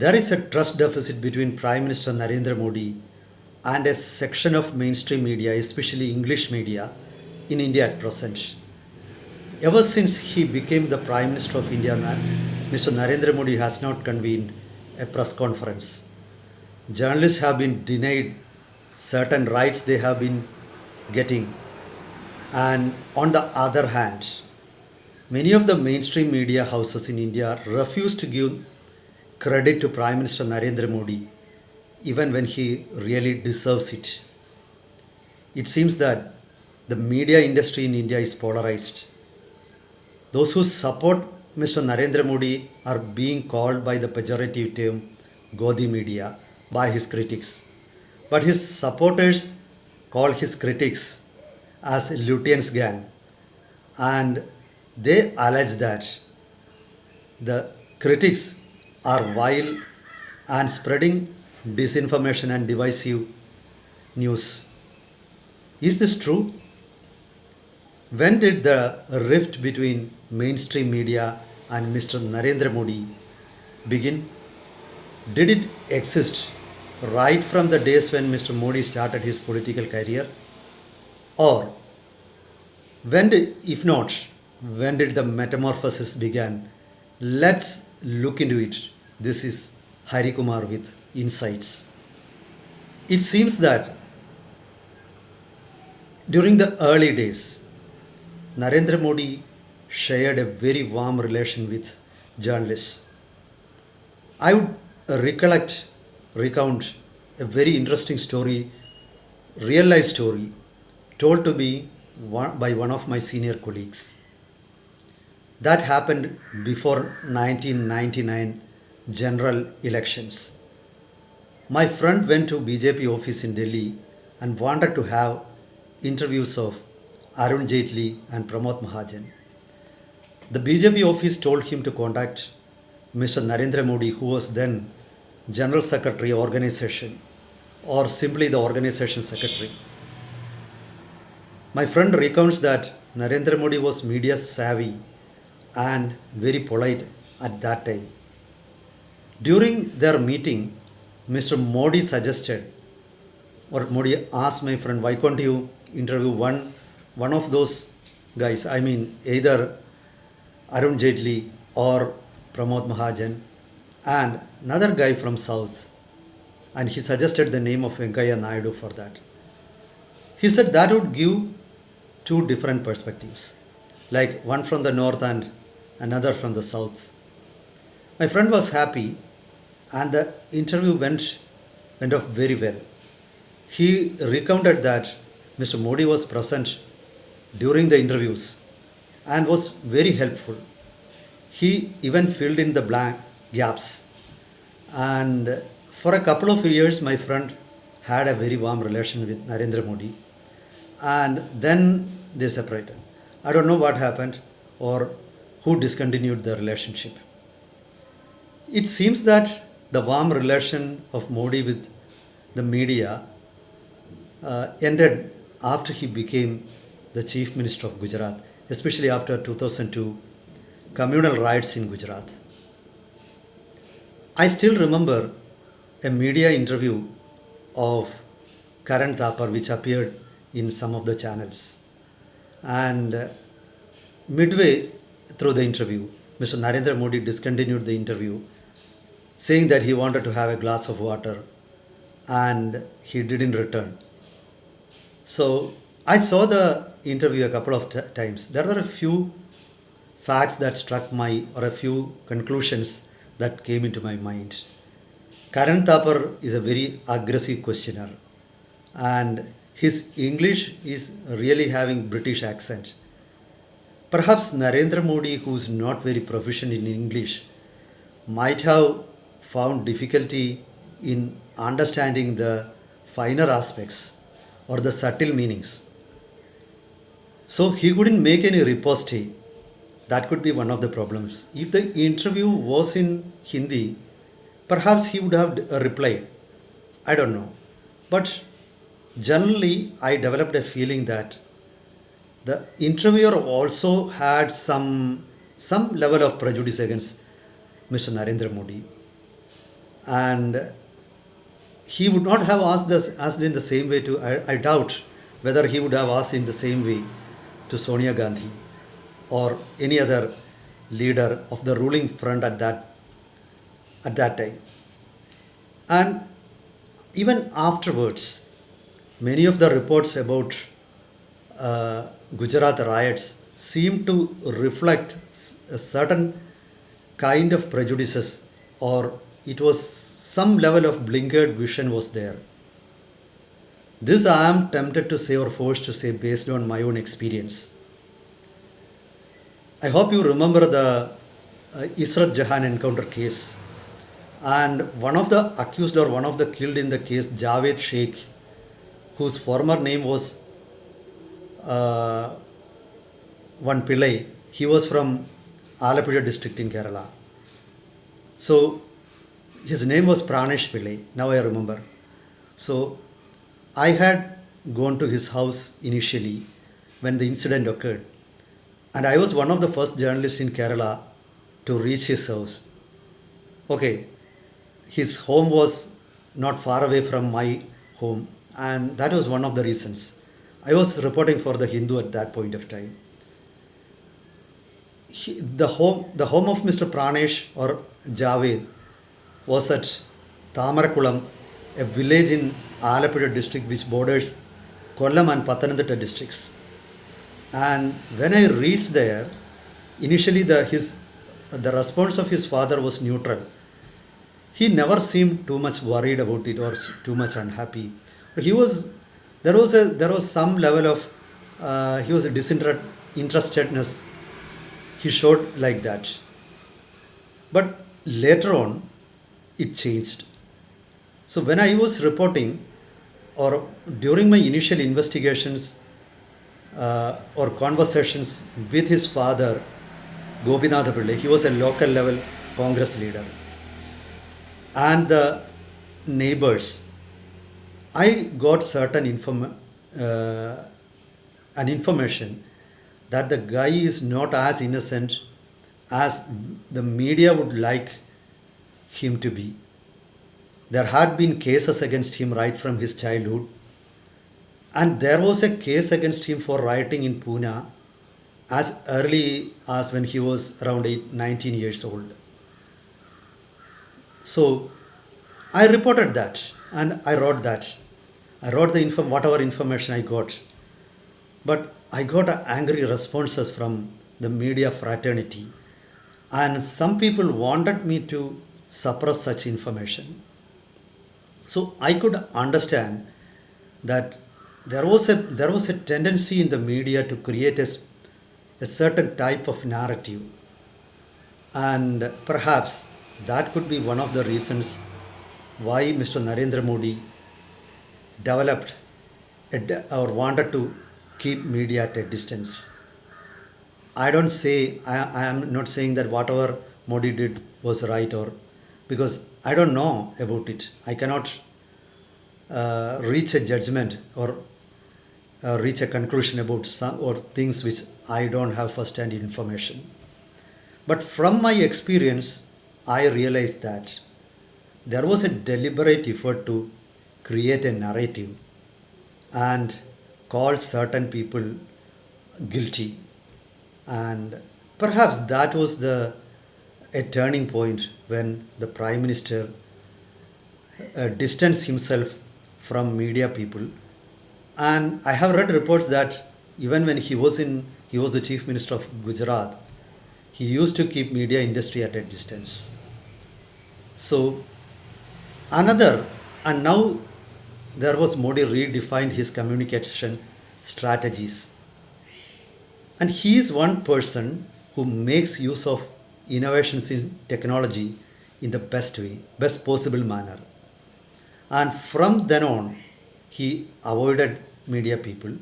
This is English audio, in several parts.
There is a trust deficit between Prime Minister Narendra Modi and a section of mainstream media, especially English media, in India at present. Ever since he became the Prime Minister of India, Mr. Narendra Modi has not convened a press conference. Journalists have been denied certain rights they have been getting. And on the other hand, many of the mainstream media houses in India refuse to give credit to Prime Minister Narendra Modi even when he really deserves it. It seems that the media industry in India is polarized. Those who support Mr. Narendra Modi are being called by the pejorative term Godi media by his critics. But his supporters call his critics as Lutyens gang, and they allege that the critics are vile and spreading disinformation and divisive news. Is this true? When did the rift between mainstream media and Mr. Narendra Modi begin? Did it exist right from the days when Mr. Modi started his political career? Or if not, when did the metamorphosis begin? Let's look into it. This is Hari Kumar with Insights. It seems that during the early days, Narendra Modi shared a very warm relation with journalists. I would recount a very interesting story, real life story, told to me by one of my senior colleagues. That happened before 1999 general elections. My friend went to BJP office in Delhi and wanted to have interviews of Arun Jaitley and Pramod Mahajan. The BJP office told him to contact Mr. Narendra Modi, who was then General Secretary Organization, or simply the Organization Secretary. My friend recounts that Narendra Modi was media savvy and very polite at that time. During their meeting, Mr. Modi suggested, or Modi asked my friend, why can't you interview one of those guys? I mean, either Arun Jaitley or Pramod Mahajan and another guy from South. And he suggested the name of Venkaiah Naidu for that. He said that would give two different perspectives, like one from the north and another from the south. My friend was happy and the interview went off very well. He recounted that Mr. Modi was present during the interviews and was very helpful. He even filled in the blank gaps. And for a couple of years, my friend had a very warm relation with Narendra Modi. And then they separated. I don't know what happened or who discontinued the relationship. It seems that the warm relation of Modi with the media ended after he became the Chief Minister of Gujarat, especially after 2002 communal riots in Gujarat. I still remember a media interview of Karan Thapar which appeared in some of the channels. And midway through the interview, Mr. Narendra Modi discontinued the interview, saying that he wanted to have a glass of water and he didn't return. So I saw the interview a couple of times. There were a few facts that struck or a few conclusions that came into my mind. Karan Thapar is a very aggressive questioner and his English is really having British accent. Perhaps Narendra Modi, who is not very proficient in English, might have found difficulty in understanding the finer aspects or the subtle meanings. So he couldn't make any riposte. That could be one of the problems. If the interview was in Hindi, perhaps he would have replied. I don't know. But generally, I developed a feeling that the interviewer also had some level of prejudice against Mr. Narendra Modi. And he would not have asked in the same way to, I doubt whether he would have asked in the same way to Sonia Gandhi or any other leader of the ruling front at that time. And even afterwards, many of the reports about Gujarat riots seem to reflect a certain kind of prejudices, or it was some level of blinkered vision was there. This I am tempted to say or forced to say based on my own experience. I hope you remember the Israt Jahan encounter case. And one of the accused or one of the killed in the case, Javed Sheikh, whose former name was uh, one Pillai, he was from Alappuzha district in Kerala. So his name was Pranesh Pillai, now I remember. So I had gone to his house initially when the incident occurred. And I was one of the first journalists in Kerala to reach his house. Okay, his home was not far away from my home, and that was one of the reasons. I was reporting for the Hindu at that point of time. The home of Mr. Pranesh or Javed was at Tamarakulam, a village in Alappuzha district which borders Kollam and Pathanamthitta districts. And when I reached there, initially the response of his father was neutral. He never seemed too much worried about it or too much unhappy. He was there was some level of he was a disinterestedness he showed like that. But later on, it changed. So when I was reporting or during my initial investigations or conversations with his father, Gopinath Pillai, he was a local level Congress leader, and the neighbors, I got certain an information that the guy is not as innocent as the media would like him to be. There had been cases against him right from his childhood, and there was a case against him for rioting in Pune as early as when he was around 19 years old. So I reported that and I wrote that. I wrote whatever information I got. But I got angry responses from the media fraternity, and some people wanted me to suppress such information. So I could understand that there was a tendency in the media to create a certain type of narrative, and perhaps that could be one of the reasons why Mr. Narendra Modi developed or wanted to keep media at a distance. I am not saying that whatever Modi did was right, or because I don't know about it. I cannot reach a judgment or reach a conclusion about some or things which I don't have first-hand information. But from my experience, I realized that there was a deliberate effort to create a narrative and call certain people guilty. And perhaps that was a turning point when the Prime Minister distanced himself from media people. And I have read reports that even when he was the Chief Minister of Gujarat, he used to keep media industry at a distance. So another, and now there was Modi redefined his communication strategies. And he is one person who makes use of innovations in technology in the best possible manner. And from then on, he avoided media people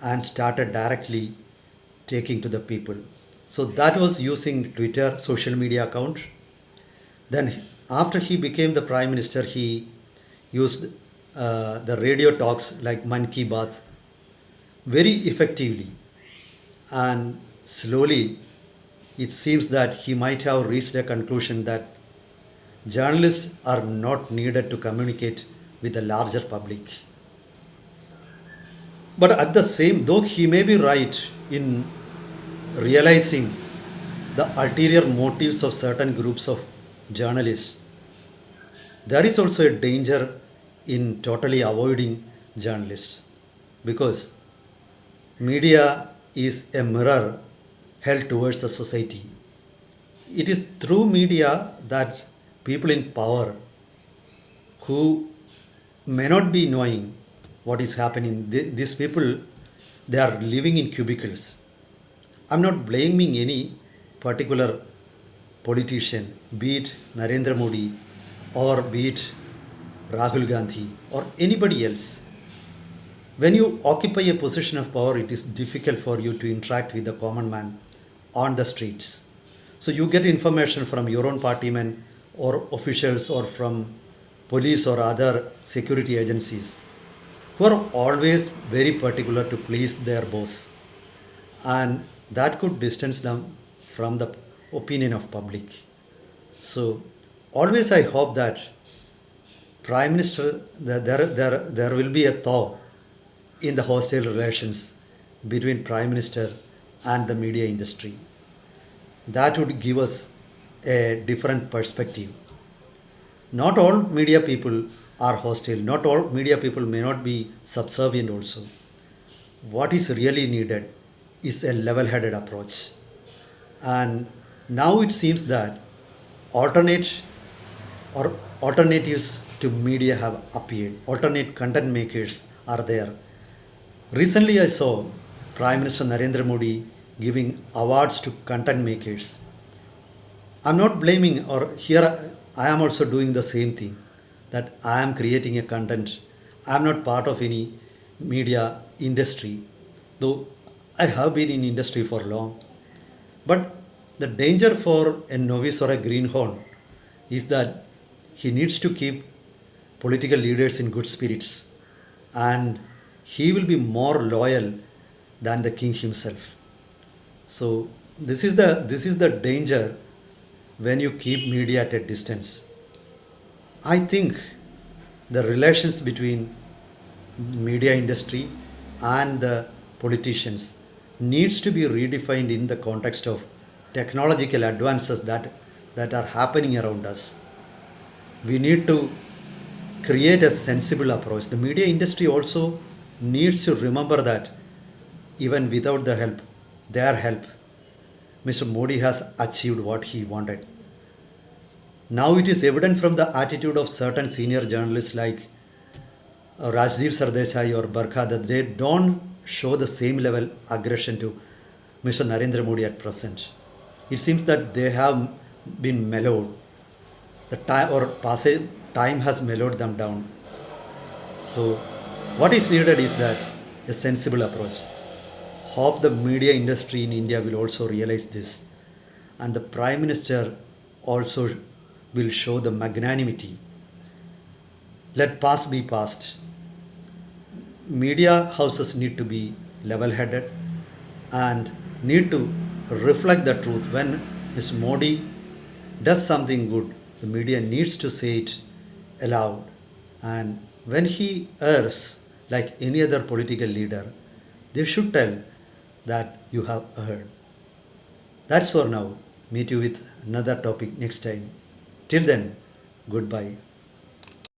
and started directly taking to the people. So that was using Twitter, social media account. Then after he became the Prime Minister, he used the radio talks like Man Ki Baat very effectively. And slowly, it seems that he might have reached a conclusion that journalists are not needed to communicate with the larger public. But at the same, though he may be right in realizing the ulterior motives of certain groups of journalists, there is also a danger in totally avoiding journalists, because media is a mirror held towards the society. It is through media that people in power who may not be knowing what is happening, these people, they are living in cubicles. I'm not blaming any particular politician, be it Narendra Modi or be it Rahul Gandhi or anybody else. When you occupy a position of power, it is difficult for you to interact with the common man on the streets. So you get information from your own partymen or officials or from police or other security agencies who are always very particular to please their boss, and that could distance them from the opinion of public. So always I hope that Prime Minister, there will be a thaw in the hostile relations between Prime Minister and the media industry. That would give us a different perspective. Not all media people are hostile, not all media people may not be subservient also. What is really needed is a level headed approach. And now it seems that alternate or alternatives to media have appeared. Alternate content makers are there. Recently, I saw Prime Minister Narendra Modi giving awards to content makers. I'm not blaming, or here I am also doing the same thing, that I am creating a content. I am not part of any media industry, though I have been in industry for long. But the danger for a novice or a greenhorn is that he needs to keep political leaders in good spirits, and he will be more loyal than the king himself. So this is the danger when you keep media at a distance. I think the relations between media industry and the politicians needs to be redefined in the context of technological advances that are happening around us. We need to create a sensible approach. The media industry also needs to remember that even without the help, their help, Mr. Modi has achieved what he wanted. Now it is evident from the attitude of certain senior journalists like Rajdeep Sardesai or Barkha that they don't show the same level aggression to Mr. Narendra Modi at present. It seems that they have been mellowed. The time or passage time has mellowed them down. So what is needed is that a sensible approach. Hope the media industry in India will also realize this, and the Prime Minister also will show the magnanimity. Let past be past. Media houses need to be level headed and need to reflect the truth. When Mr. Modi does something good, the media needs to say it aloud. And when he errs, like any other political leader, they should tell that you have erred. That's for now. Meet you with another topic next time. Till then, goodbye.